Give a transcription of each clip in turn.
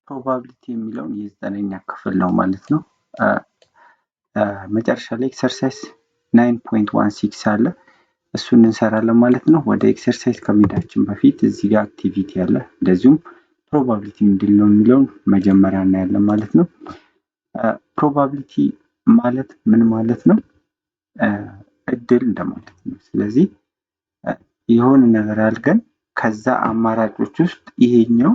ፕሮባቢሊቲ የሚለውን የዘጠነኛ ክፍል ነው ማለት ነው። መጨረሻ ላይ ኤክሰርሳይዝ 9.16 አለ እሱን እንሰራለን ማለት ነው። ወደ ኤክሰርሳይዝ ከመሄዳችን በፊት እዚህ ጋር አክቲቪቲ አለ፣ እንደዚሁም ፕሮባቢሊቲ ምንድነው የሚለውን መጀመሪያ እናያለን ማለት ነው። ፕሮባቢሊቲ ማለት ምን ማለት ነው? እድል እንደማለት ነው። ስለዚህ የሆነ ነገር አድርገን ከዛ አማራጮች ውስጥ ይሄኛው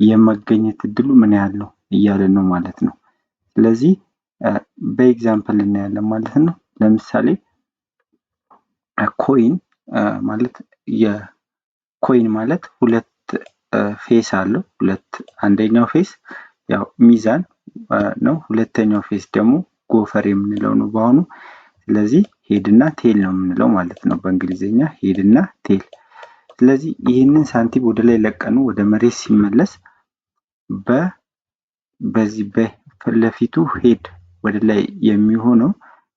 የመገኘት እድሉ ምን ያህል ነው እያለን ነው ማለት ነው። ስለዚህ በኤግዛምፕል እናያለን ማለት ነው። ለምሳሌ ኮይን ማለት የኮይን ማለት ሁለት ፌስ አለው። አንደኛው ፌስ ያው ሚዛን ነው፣ ሁለተኛው ፌስ ደግሞ ጎፈር የምንለው ነው በአሁኑ። ስለዚህ ሄድና ቴል ነው የምንለው ማለት ነው በእንግሊዘኛ ሄድና ቴል። ስለዚህ ይህንን ሳንቲም ወደ ላይ ለቀኑ ወደ መሬት ሲመለስ በዚህ በፊት ለፊቱ ሄድ ወደ ላይ የሚሆነው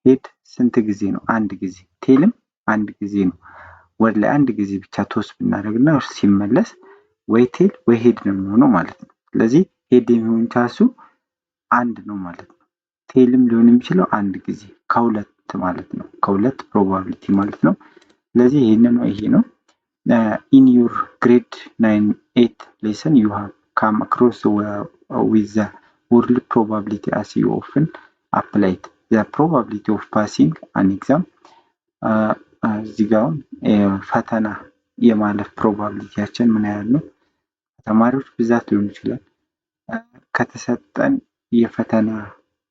ሄድ ስንት ጊዜ ነው? አንድ ጊዜ። ቴልም አንድ ጊዜ ነው። ወደ ላይ አንድ ጊዜ ብቻ ቶስ ብናደርግና ሲመለስ ወይ ቴል ወይ ሄድ ነው የሚሆነው ማለት ነው። ስለዚህ ሄድ የሚሆን ቻንሱ አንድ ነው ማለት ነው። ቴልም ሊሆን የሚችለው አንድ ጊዜ ከሁለት ማለት ነው። ከሁለት ፕሮባቢሊቲ ማለት ነው። ስለዚህ ይሄ ነው። in your grade 9-8 lesson you have come across with the word probability as you often applied the probability of passing an exam እዚህ ጋር ፈተና የማለፍ ፕሮባቢሊቲያችን ምን ያህል ነው? ተማሪዎች ብዛት ሊሆን ይችላል፣ ከተሰጠን የፈተና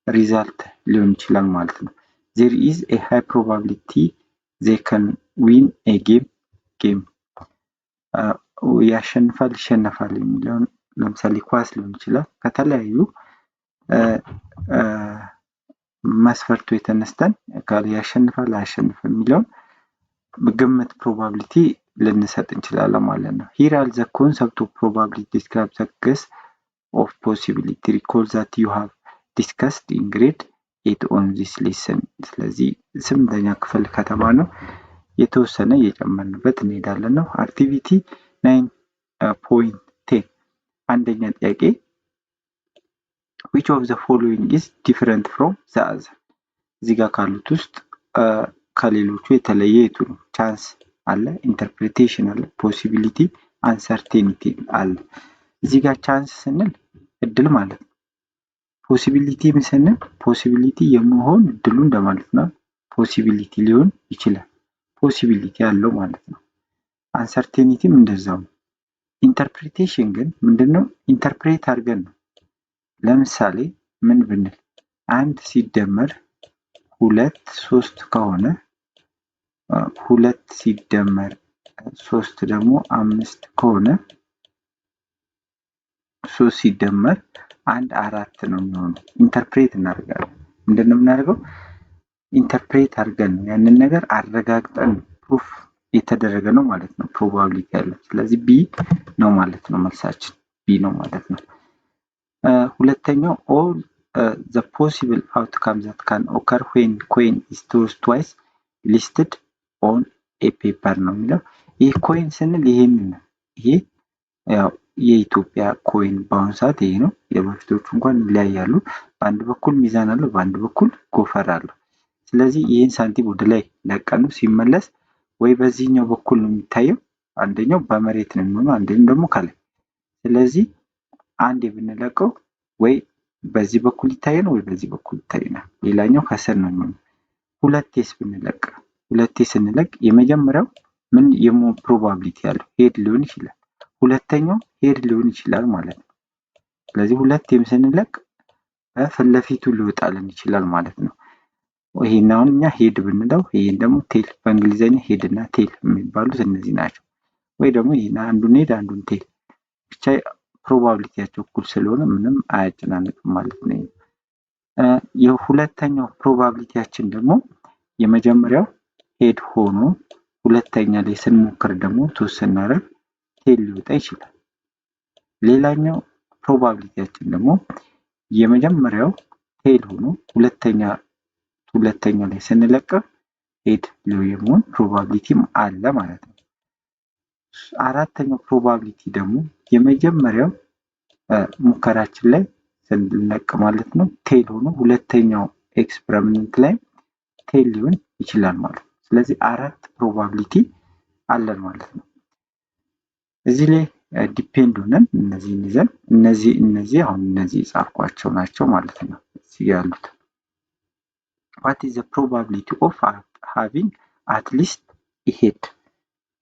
ሪዛልት ሊሆን ይችላል ማለት ነው። there is a high probability they can win a game ያሸንፋል ይሸነፋል የሚለውን ለምሳሌ ኳስ ሊሆን ይችላል። ከተለያዩ መስፈርቱ የተነስተን ያሸንፋል አያሸንፍም የሚለውን ግምት ፕሮባቢሊቲ ልንሰጥ እንችላለን ማለት ነው። here are the concept of probability describe the case of possibility recall that you have discussed in grade 8 on this lesson ስለዚህ ስምንተኛ ክፍል ከተማነው የተወሰነ እየጨመርንበት እንሄዳለን ነው። አክቲቪቲ 9.10 አንደኛ ጥያቄ which of the following is different from the other እዚህ ጋር ካሉት ውስጥ ከሌሎቹ የተለየ የቱ ነው? ቻንስ አለ፣ ኢንተርፕሪቴሽን አለ፣ ፖሲቢሊቲ፣ አንሰርቴኒቲ አለ። እዚህ ጋር ቻንስ ስንል እድል ማለት ነው። ፖሲቢሊቲ ስንል ፖሲቢሊቲ የመሆን እድሉ እንደማለት ነው። ፖሲቢሊቲ ሊሆን ይችላል፣ ፖሲቢሊቲ ያለው ማለት ነው። አንሰርቴኒቲም እንደዛው ነው። ኢንተርፕሪቴሽን ግን ምንድነው? ኢንተርፕሬት አድርገን ነው። ለምሳሌ ምን ብንል 1 ሲደመር 2 3 ከሆነ 2 ሲደመር 3 ደግሞ 5 ከሆነ 3 ሲደመር 1 4 ነው የሚሆነው። ኢንተርፕሬት እናደርጋለን። ምንድነው የምናደርገው? ኢንተርፕሬት አድርገን ነው ያንን ነገር አረጋግጠን ፕሩፍ የተደረገ ነው ማለት ነው ፕሮባቢሊቲ ያለው። ስለዚህ ቢ ነው ማለት ነው መልሳችን ቢ ነው ማለት ነው። ሁለተኛው all the possible outcomes that can occur when coin is tossed twice listed on a paper ነው የሚለው። ይህ ኮይን ስንል ይሄንን ነው። ይሄ ያው የኢትዮጵያ ኮይን በአሁኑ ሰዓት ይሄ ነው። የበፊቶቹ እንኳን ይለያያሉ። በአንድ በኩል ሚዛን አለው፣ በአንድ በኩል ጎፈር አለው። ስለዚህ ይህን ሳንቲም ወደ ላይ ለቀኑ ሲመለስ ወይ በዚህኛው በኩል ነው የሚታየው፣ አንደኛው በመሬት ነው የሚሆነው፣ አንደኛው ደግሞ ከላይ። ስለዚህ አንድ ብንለቀው ወይ በዚህ በኩል ይታየናል ወይ በዚህ በኩል ይታየናል። ሌላኛው ከስር ነው የሚሆነው። ሁለቴ ስንለቅ የመጀመሪያው ምን የመሆን ፕሮባቢሊቲ ያለው ሄድ ሊሆን ይችላል፣ ሁለተኛው ሄድ ሊሆን ይችላል ማለት ነው። ስለዚህ ሁለቴም ስንለቅ ፊት ለፊቱ ሊወጣልን ይችላል ማለት ነው። ይሄን አሁን እኛ ሄድ ብንለው ይሄን ደግሞ ቴል፣ በእንግሊዘኛ ሄድ እና ቴል የሚባሉት እነዚህ ናቸው። ወይ ደግሞ ይሄን አንዱን ሄድ አንዱን ቴል ብቻ ፕሮባቢሊቲያቸው እኩል ስለሆነ ምንም አያጨናንቅም ማለት ነው። የሁለተኛው ፕሮባቢሊቲያችን ደግሞ የመጀመሪያው ሄድ ሆኖ ሁለተኛ ላይ ስንሞክር ደግሞ ቶስ ስናደርግ ቴል ሊወጣ ይችላል። ሌላኛው ፕሮባቢሊቲያችን ደግሞ የመጀመሪያው ቴል ሆኖ ሁለተኛ ላይ ስንለቅ ሄድ የመሆን ፕሮባቢሊቲም አለ ማለት ነው። አራተኛው ፕሮባቢሊቲ ደግሞ የመጀመሪያው ሙከራችን ላይ ስንለቅ ማለት ነው ቴል ሆኖ ሁለተኛው ኤክስፐሪመንት ላይ ቴል ሊሆን ይችላል ማለት ነው። ስለዚህ 4 ፕሮባቢሊቲ አለን ማለት ነው። እዚህ ላይ ዲፔንድ ሆነን እነዚህን ይዘን እነዚህ አሁን እነዚህ የጻፍኳቸው ናቸው ማለት ነው። እዚህ ያሉት what is the probability of having at least a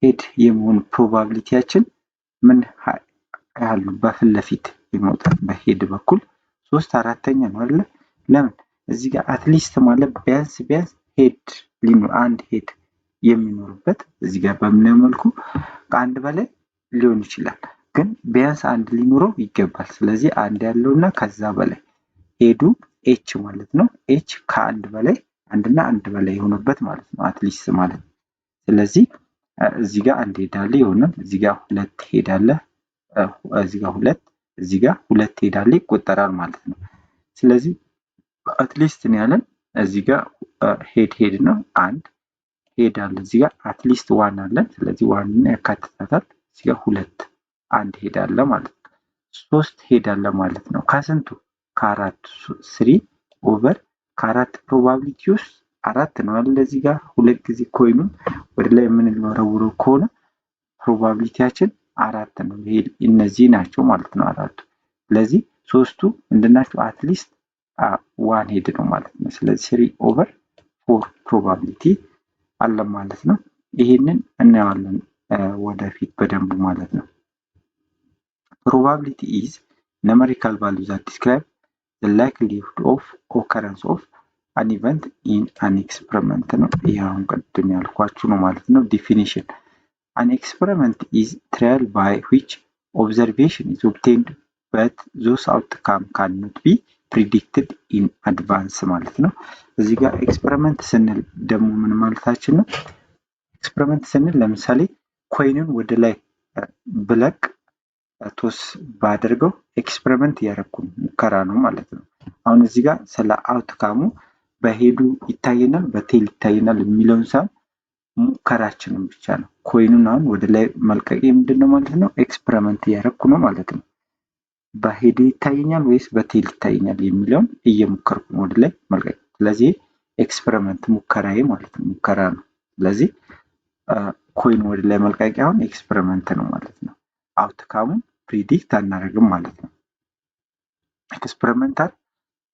ሄድ የመሆን ፕሮባቢሊቲያችን ምን ያህል በፊት ለፊት ይሞታል በሄድ በኩል 3/4 ነው አይደል? ለምን እዚህ ጋር አትሊስት ማለት ቢያንስ ሄድ ሊኖር አንድ ሄድ የሚኖርበት እዚህ ጋር በምናየው መልኩ ከአንድ በላይ ሊሆን ይችላል፣ ግን ቢያንስ አንድ ሊኖረው ይገባል። ስለዚህ አንድ ያለውና ከዛ በላይ ሄዱ ኤች ማለት ነው። ኤች ከአንድ በላይ አንድና አንድ በላይ የሆነበት ማለት ነው አትሊስት ማለት። ስለዚህ እዚህ ጋር አንድ ሄድ አለ ይሆናል፣ እዚህ ጋር ሁለት ሄድ አለ፣ እዚህ ጋር ሁለት፣ እዚህ ጋር ሁለት ሄድ አለ ይቆጠራል ማለት ነው። ስለዚህ አትሊስት ነው ያለን እዚህ ጋር ሄድ ነው አንድ ሄድ አለ፣ እዚህ ጋር አትሊስት ዋን አለ፣ ስለዚህ ዋንን ያካትታታል። እዚህ ጋር ሁለት አንድ ሄድ አለ ማለት ነው። 3 ሄድ አለ ማለት ነው ከስንቱ ከአራት 3 ኦቨር ከአራት ፕሮባቢሊቲ ውስጥ 4 ነው አይደል? እዚህ ጋር ሁለት ጊዜ ኮይኑን ወደ ላይ የምንወረውረው ከሆነ ፕሮባቢሊቲያችን 4 ነው። ይሄ እነዚህ ናቸው ማለት ነው አራቱ። ስለዚህ ሶስቱ ምንድናቸው? አትሊስት ዋን ሄድ ነው ማለት ነው። ስለዚህ 3 ኦቨር 4 ፕሮባቢሊቲ አለ ማለት ነው። ይሄንን እናያለን ወደፊት በደንብ ማለት ነው። probability is numerical value that describe the likelihood of occurrence of an event in an experiment ነው። ይሄውን ቀድም ያልኳችሁ ነው ማለት ነው። definition an experiment is trial by which observation is obtained but those outcome cannot be predicted in advance ማለት ነው። እዚህ ጋር ኤክስፐሪመንት ስንል ደግሞ ምን ማለታችን ነው? ኤክስፐሪመንት ስንል ለምሳሌ ኮይኑን ወደ ላይ ብለቅ ቶስ ባደርገው ኤክስፐሪመንት ያደረኩ ሙከራ ነው ማለት ነው። አሁን እዚህ ጋር ስለ አውትካሙ በሄዱ ይታየናል በቴል ይታየናል የሚለውን ሳይሆን ሙከራችንን ብቻ ነው። ኮይኑን አሁን ወደ ላይ መልቀቅ ምንድነው ማለት ነው? ኤክስፐሪመንት ያደረኩ ነው ማለት ነው። በሄዱ ይታየኛል ወይስ በቴል ይታየኛል የሚለውን እየሞከርኩ ነው ወደ ላይ መልቀቅ። ስለዚህ ኤክስፐሪመንት ሙከራዬ ማለት ነው፣ ሙከራ ነው። ስለዚህ ኮይን ወደ ላይ መልቀቂያውን ኤክስፐሪመንት ነው ማለት ነው። አውትካሙን ፕሪዲክት አናደርግም ማለት ነው።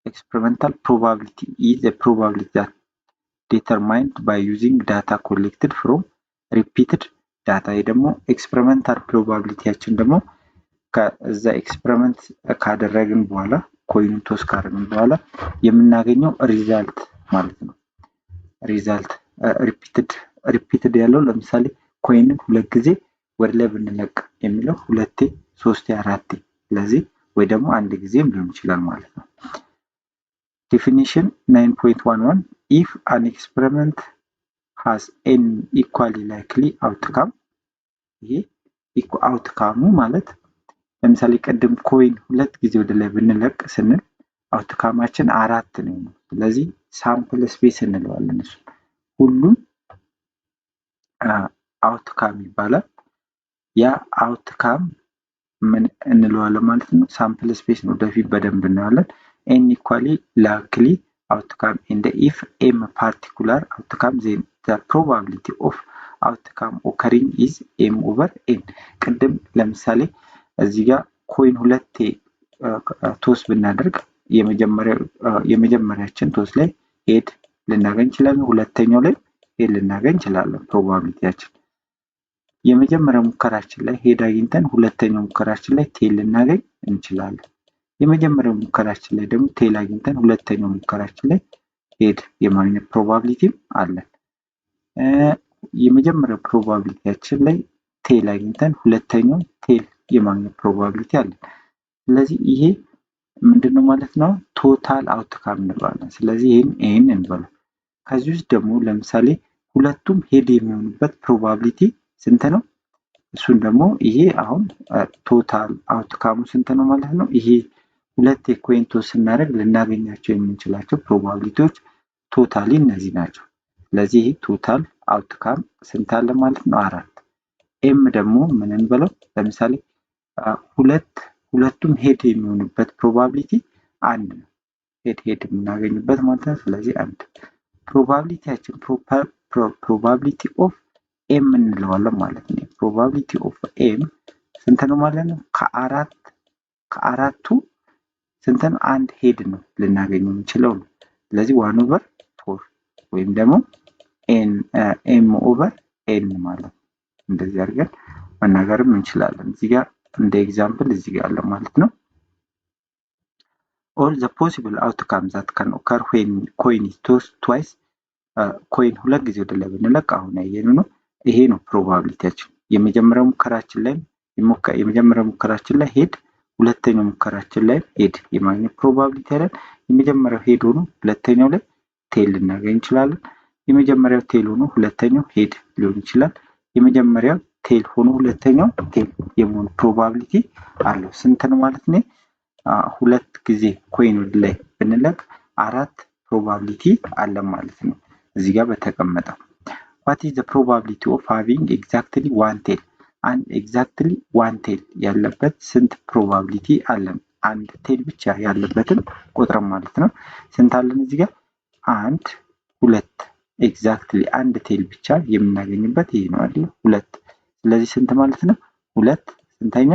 experimental probability is a probability that determined by using data collected from repeated data። ይሄ ደግሞ experimental probabilityያችን ደግሞ ከዛ ኤክስፐሪመንት ካደረግን በኋላ ኮይኑን ቶስ ካደረግን በኋላ የምናገኘው ሪዛልት ማለት ነው። ሪዛልት ሪፒትድ ያለው ለምሳሌ ኮይንን ሁለት ጊዜ ወደ ላይ ብንለቅ የሚለው ሁለቴ፣ ሶስቴ፣ አራቴ ስለዚህ ወይ ደግሞ አንድ ጊዜም ሊሆን ይችላል ማለት ነው። definition 9.11 if an experiment has an equally likely outcome ይሄ አውትካሙ ማለት ለምሳሌ ቀደም ኮይን ሁለት ጊዜ ወደ ላይ ብንለቅ ስንል አውትካማችን 4 ነው። ስለዚህ ሳምፕል ስፔስ እንለዋለን። እሱ ሁሉም አውትካም ይባላል። ያ አውትካም ምን እንለዋለን ማለት ነው? ሳምፕል ስፔስ ነው። ወደፊት በደንብ እናያለን። n equally likely outcome and if m particular outcome then the probability of outcome occurring is m over n። ቅድም ለምሳሌ እዚህ ጋር ኮይን ሁለቴ ቶስ ብናደርግ የመጀመሪያችን ቶስ ላይ ሄድ ልናገኝ እንችላለን፣ ሁለተኛው ላይ ሄድ ልናገኝ እንችላለን። ፕሮባቢሊቲያችን የመጀመሪያው ሙከራችን ላይ ሄድ አግኝተን ሁለተኛው ሙከራችን ላይ ቴል ልናገኝ እንችላለን። የመጀመሪያው ሙከራችን ላይ ደግሞ ቴል አግኝተን ሁለተኛው ሙከራችን ላይ ሄድ የማግኘት ፕሮባቢሊቲም አለን። የመጀመሪያው ፕሮባቢሊቲያችን ላይ ቴል አግኝተን ሁለተኛው ቴል የማግኘት ፕሮባቢሊቲ አለን። ስለዚህ ይሄ ምንድነው ማለት ነው? ቶታል አውትካም እንለዋለን። ስለዚህ ይሄን እንበለው። ከዚህ ውስጥ ደግሞ ለምሳሌ ሁለቱም ሄድ የሚሆኑበት ፕሮባቢሊቲ ስንት ነው? እሱን ደግሞ ይሄ አሁን ቶታል አውትካሙ ስንት ነው ማለት ነው? ይሄ ሁለት ኮይን ቶስ ስናደርግ ልናገኛቸው የምንችላቸው ፕሮባቢሊቲዎች ቶታሊ እነዚህ ናቸው። ስለዚህ ይሄ ቶታል አውትካም ስንት አለ ማለት ነው? 4። ኤም ደግሞ ምን እንበለው? ለምሳሌ ሁለት ሁለቱም ሄድ የሚሆኑበት ፕሮባቢሊቲ አንድ ነው። ሄድ የምናገኝበት ማለት ነው። ስለዚህ አንድ ፕሮባቢሊቲያችን ፕሮባቢሊቲ ኦፍ ኤም እንለዋለን ማለት ነው። ፕሮባቢሊቲ ኦፍ ኤም ስንት ነው ማለት ነው? ከአራቱ ስንት ነው? አንድ ሄድ ነው ልናገኝ የምንችለው ነው። ስለዚህ 1/4 ወይም ደግሞ ኤም ኦቨር ኤን ማለት ነው። እንደዚህ አድርገን መናገርም እንችላለን። እዚህ ጋር እንደ ኤግዛምፕል እዚህ ጋር አለ ማለት ነው። all the possible outcomes that can occur when coin is tossed twice ኮይን ሁለት ጊዜ ወደ ላይ ብንለቅ አሁን ያየነው ነው። ይሄ ነው ፕሮባቢሊቲያችን። የመጀመሪያው ሙከራችን ላይ ሄድ፣ ሁለተኛው ሙከራችን ላይ ሄድ የማግኘት ፕሮባቢሊቲ አለን። የመጀመሪያው ሄድ ሆኖ ሁለተኛው ላይ ቴል ልናገኝ እንችላለን። የመጀመሪያው ቴል ሆኖ ሁለተኛው ሄድ ሊሆን ይችላል። የመጀመሪያው ቴል ሆኖ ሁለተኛው ቴል የመሆን ፕሮባቢሊቲ አለው። ስንት ነው ማለት ነው? ሁለት ጊዜ ኮይን ወደ ላይ ብንለቅ 4 ፕሮባቢሊቲ አለ ማለት ነው። እዚህ ጋር በተቀመጠው what is the probability of having exactly one tail and exactly one tail ያለበት ስንት ፕሮባቢሊቲ አለን? አንድ ቴል ብቻ ያለበትን ቁጥር ማለት ነው። ስንት አለን እዚህ ጋር? 1 2 ኤግዛክትሊ አንድ ቴል ብቻ የምናገኝበት ይሄ ነው አይደል? 2 ስለዚህ ስንት ማለት ነው? 2 ስንተኛ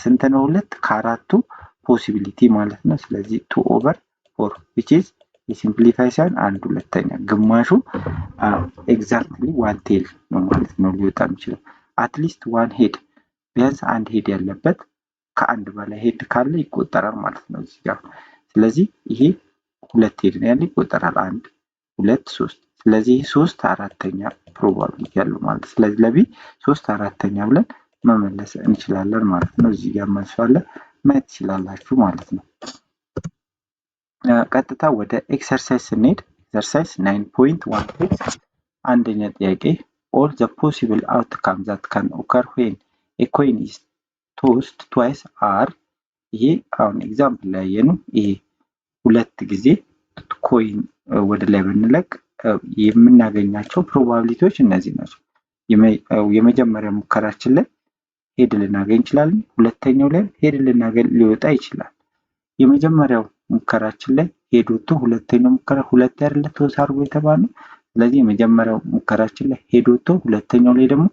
ስንት ነው? 2 ከአራቱ ፖሲቢሊቲ ማለት ነው። ስለዚህ 2/4 which is የሲምፕሊፋይ ሳይሆን አንድ ሁለተኛ ግማሹ ኤግዛክትሊ ዋን ቴል ነው ማለት ነው ሊወጣ የሚችለው። አትሊስት ዋን ሄድ ቢያንስ አንድ ሄድ ያለበት ከአንድ በላይ ሄድ ካለ ይቆጠራል ማለት ነው እዚህ ጋር። ስለዚህ ይሄ ሁለት ሄድ ነው ያለ ይቆጠራል። 1 2 3 ስለዚህ 3/4 ፕሮባቢሊቲ ያለው ማለት ነው። ስለዚህ ለቢ 3/4 ብለን መመለስ እንችላለን ማለት ነው። እዚህ ጋር መልሱ አለ ማየት ትችላላችሁ ማለት ነው። ቀጥታ ወደ ኤክሰርሳይዝ ስንሄድ ኤክሰርሳይዝ 9.16 አንደኛ ጥያቄ all the possible outcomes that can occur when a coin is tossed twice are ይሄ አሁን ኤግዛምፕል ላይ ያየነው ይሄ ሁለት ጊዜ ኮይን ወደ ላይ ብንለቅ የምናገኛቸው ፕሮባቢሊቲዎች እነዚህ ናቸው። የመጀመሪያው ሙከራችን ላይ ሄድ ልናገኝ እንችላለን። ሁለተኛው ላይ ሄድ ሊወጣ ይችላል። የመጀመሪያው ሙከራችን ላይ ሄድ ወጥቶ ሁለተኛው ሙከራ ሁለት አይደለ ቶስ አድርጎ የተባለው። ስለዚህ የመጀመሪያው ሙከራችን ላይ ሄድ ወጥቶ ሁለተኛው ላይ ደግሞ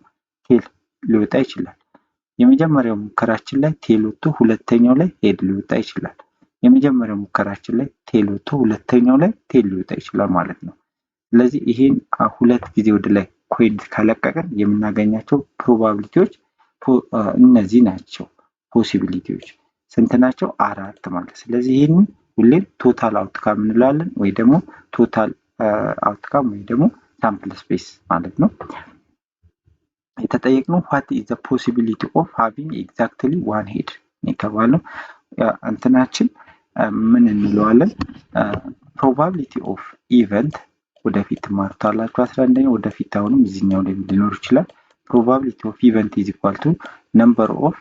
ቴል ሊወጣ ይችላል። የመጀመሪያው ሙከራችን ላይ ቴል ወጥቶ ሁለተኛው ላይ ሄድ ሊወጣ ይችላል። የመጀመሪያው ሙከራችን ላይ ቴል ወጥቶ ሁለተኛው ላይ ቴል ሊወጣ ይችላል ማለት ነው። ስለዚህ ይሄን ሁለት ጊዜ ወደ ላይ ኮይን ካለቀቀን የምናገኛቸው ፕሮባቢሊቲዎች እነዚህ ናቸው። ፖሲቢሊቲዎች ስንት ናቸው? 4 ማለት። ስለዚህ ይሄን ሁሌም ቶታል አውትካም እንላለን ወይ ደግሞ ቶታል አውትካም ወይ ደግሞ ሳምፕል ስፔስ ማለት ነው። የተጠየቅነው what is the possibility of having exactly one head የተባለው እንትናችን ምን እንለዋለን? probability of event ወደፊት ማርታላችሁ 11ኛ ወደፊት አሁንም እዚህኛው ላይ ሊኖር ይችላል። probability of event is equal to number of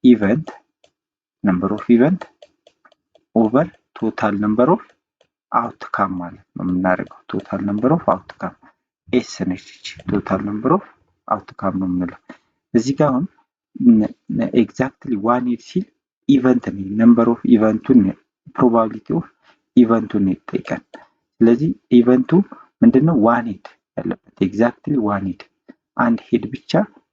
event over total number of outcome ማለት ነው የምናደርገው። total number of outcome ኤስ ነች total number of outcome ነው የምንለው። እዚህ ጋር አሁን ኤግዛክትሊ ዋን ሄድ ሲል ኢቨንት ነው number of ኢቨንቱን probability of ኢቨንቱን ይጠይቃል። ስለዚህ ኢቨንቱ ምንድነው? ዋን ሄድ ያለበት ኤግዛክትሊ ዋን ሄድ አንድ ሄድ ብቻ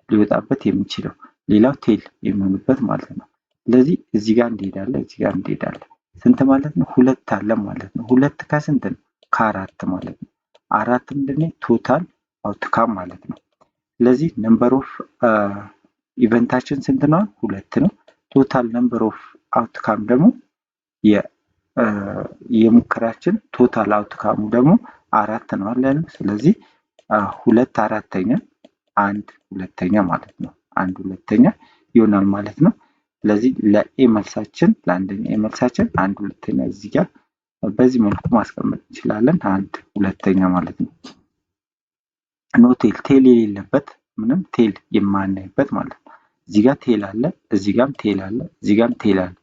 ሊወጣበት የሚችለው ሌላው ቴል የሚሆንበት ማለት ነው። ስለዚህ እዚህ ጋር እንሄዳለን እዚህ ጋር እንሄዳለን። ስንት ማለት ነው? ሁለት አለ ማለት ነው። ሁለት ከስንት ነው? ከአራት ማለት ነው። አራት ምንድነው? ቶታል አውትካም ማለት ነው። ስለዚህ ነምበር ኦፍ ኢቨንታችን ስንት ነው? ሁለት ነው። ቶታል ነምበር ኦፍ አውትካም ደግሞ የሙከራችን ቶታል አውትካሙ ደግሞ 4 ነው አለን። ስለዚህ 2/4 1 2 ማለት ነው። 1 2 ይሆናል ማለት ነው። ስለዚህ ለኤ መልሳችን ለአንደኛ ኤ መልሳችን 1 2 እዚህ ጋር በዚህ መልኩ ማስቀመጥ እንችላለን። 1 2 ማለት ነው። ኖ ቴል የሌለበት ምንም ቴል የማናይበት ማለት ነው። እዚህ ጋር ቴል አለ፣ እዚህ ጋርም ቴል አለ፣ እዚህ ጋርም ቴል አለ።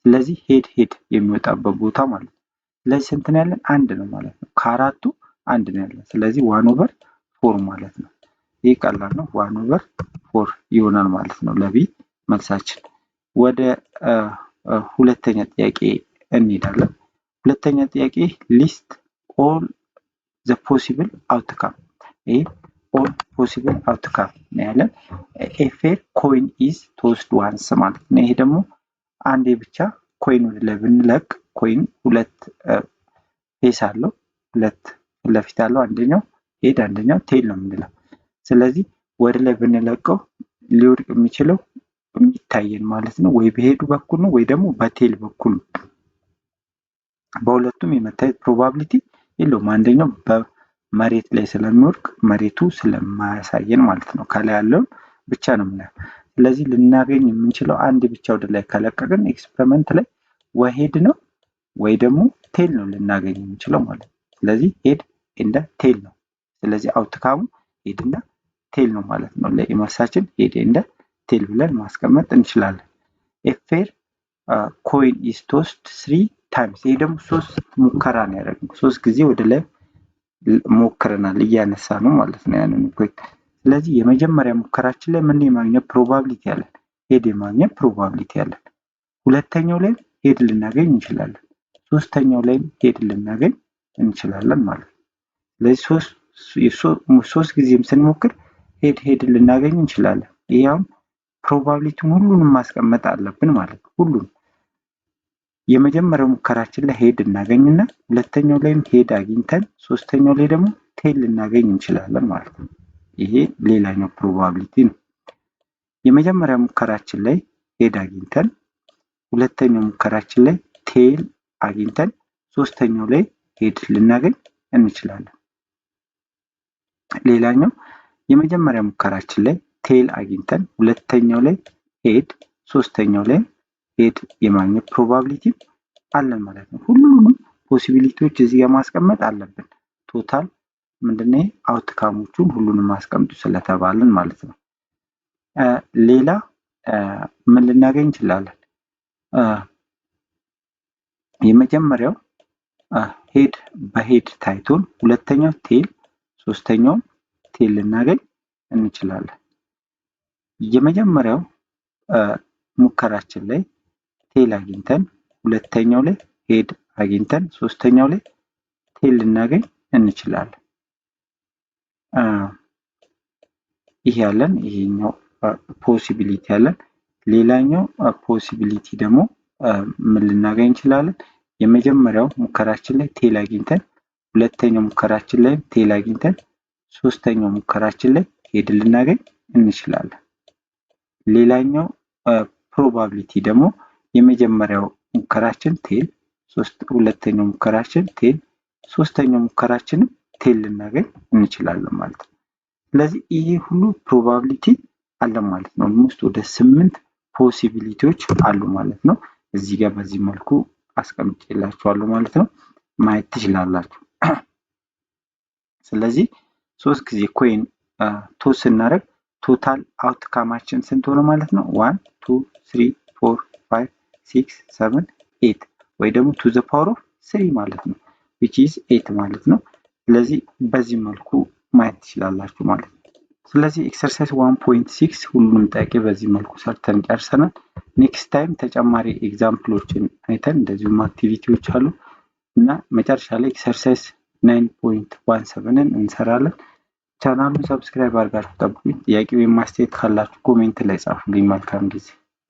ስለዚህ ሄድ የሚወጣበት ቦታ ማለት ነው። ስለዚህ ስንት ነው ያለን? 1 ነው ማለት ነው። ከአራቱ 1 ነው ያለን። ስለዚህ 1/4 ማለት ነው። ይሄ ቀላል ነው። 1/4 ይሆናል ማለት ነው ለቢ መልሳችን። ወደ ሁለተኛ ጥያቄ እንሄዳለን። ሁለተኛ ጥያቄ ሊስት ኦል ዘ ፖሲብል አውትካም። ይሄ ኦል ፖሲብል አውትካም ነው ያለን። ኤ ፌር ኮይን ኢዝ ቶስድ ዋንስ ማለት ነው። ይሄ ደግሞ አንዴ ብቻ ኮይን ወደ ላይ ብንለቅ ኮይን ሁለት ፌስ አለው፣ ሁለት ለፊት አለው። አንደኛው ሄድ አንደኛው ቴል ነው የምንለው። ስለዚህ ወደ ላይ ብንለቀው ሊወድቅ የሚችለው የሚታየን ማለት ነው ወይ በሄዱ በኩል ነው ወይ ደግሞ በቴል በኩል ነው። በሁለቱም የመታየት ፕሮባቢሊቲ የለውም። አንደኛው በመሬት ላይ ስለሚወድቅ መሬቱ ስለማያሳየን ማለት ነው። ከላይ ያለውን ብቻ ነው የምናየው። ስለዚህ ልናገኝ የምንችለው አንድ ብቻ ወደ ላይ ከለቀቅን ኤክስፐሪመንት ላይ ወይ ሄድ ነው ወይ ደግሞ ቴል ነው ልናገኝ የምንችለው ማለት ነው። ስለዚህ ሄድ እንደ ቴል ነው። ስለዚህ አውትካሙ ሄድ እና ቴል ነው ማለት ነው። ለኢመልሳችን ሄድ እንደ ቴል ብለን ማስቀመጥ እንችላለን። ኤ ፌር ኮይን ኢዝ ቶስድ 3 ታይምስ። ይሄ ደግሞ 3 ሙከራ ነው ያደረግነው። 3 ጊዜ ወደ ላይ ሞክረናል፣ እያነሳ ነው ማለት ነው ያንን ኮይን። ስለዚህ የመጀመሪያ ሙከራችን ላይ ምን የማግኘት ፕሮባቢሊቲ ያለን? ሄድ የማግኘት ፕሮባቢሊቲ ያለን። ሁለተኛው ላይ ሄድ ልናገኝ እንችላለን። ሶስተኛው ላይም ሄድ ልናገኝ እንችላለን ማለት ነው። ስለዚህ ሶስት ጊዜም ስንሞክር ሄድ ልናገኝ እንችላለን። ይሄው ፕሮባቢሊቲውን ሁሉንም ማስቀመጥ አለብን ማለት ነው። ሁሉንም የመጀመሪያው ሙከራችን ላይ ሄድ እናገኝና ሁለተኛው ላይም ሄድ አግኝተን ሶስተኛው ላይ ደግሞ ቴል ልናገኝ እንችላለን ማለት ነው። ይሄ ሌላኛው ፕሮባቢሊቲ ነው። የመጀመሪያው ሙከራችን ላይ ሄድ አግኝተን ሁለተኛው ሙከራችን ላይ ቴል አግኝተን ሶስተኛው ላይ ሄድ ልናገኝ እንችላለን። ሌላኛው የመጀመሪያ ሙከራችን ላይ ቴል አግኝተን ሁለተኛው ላይ ሄድ ሶስተኛው ላይ ሄድ የማግኘት ፕሮባቢሊቲ አለን ማለት ነው። ሁሉንም ፖሲቢሊቲዎች እዚህ ጋር ማስቀመጥ አለብን። ቶታል ምንድነው አውትካሞቹን ሁሉንም ማስቀምጡ ስለተባልን ማለት ነው። ሌላ ምን ልናገኝ እንችላለን? የመጀመሪያው ሄድ በሄድ ታይቶን ሁለተኛው ቴል ሶስተኛው ቴል ልናገኝ እንችላለን። የመጀመሪያው ሙከራችን ላይ ቴል አግኝተን ሁለተኛው ላይ ሄድ አግኝተን ሶስተኛው ላይ ቴል ልናገኝ እንችላለን። ይሄ ያለን ይሄኛው ፖሲቢሊቲ ያለን። ሌላኛው ፖሲቢሊቲ ደግሞ ምን ልናገኝ እንችላለን? የመጀመሪያው ሙከራችን ላይ ቴል አግኝተን ሁለተኛው ሙከራችን ላይ ቴል አግኝተን ሶስተኛው ሙከራችን ላይ ሄድ ልናገኝ እንችላለን። ሌላኛው ፕሮባቢሊቲ ደግሞ የመጀመሪያው ሙከራችን ቴል፣ ሁለተኛው ሙከራችን ቴል፣ ሶስተኛው ሙከራችንም ቴል ልናገኝ እንችላለን ማለት ነው። ስለዚህ ይሄ ሁሉ ፕሮባቢሊቲ አለ ማለት ነው። ኦልሞስት ወደ 8 ፖሲቢሊቲዎች አሉ ማለት ነው። እዚህ ጋር በዚህ መልኩ አስቀምጬላችኋለሁ ማለት ነው። ማየት ትችላላችሁ። ስለዚህ 3 ጊዜ ኮይን ቶስ ስናደርግ ቶታል አውትካማችን ስንት ሆነ ማለት ነው? 1 2 3 4 5 6 7 8 ወይ ደግሞ ቱ ዘ ፓወር ኦፍ 3 ማለት ነው which is 8 ማለት ነው። ስለዚህ በዚህ መልኩ ማየት ትችላላችሁ ማለት ነው። ስለዚህ ኤክሰርሳይዝ 1.6 ሁሉንም ጥያቄ በዚህ መልኩ ሰርተን ጨርሰናል። ኔክስት ታይም ተጨማሪ ኤግዛምፕሎችን አይተን እንደዚሁም አክቲቪቲዎች አሉ እና መጨረሻ ላይ ኤክሰርሳይዝ 9.17ን እንሰራለን። ቻናሉን ሰብስክራይብ አድርጋችሁ ጠብቁኝ። ጥያቄ ወይም ማስተያየት ካላችሁ ኮሜንት ላይ ጻፉልኝ። መልካም ጊዜ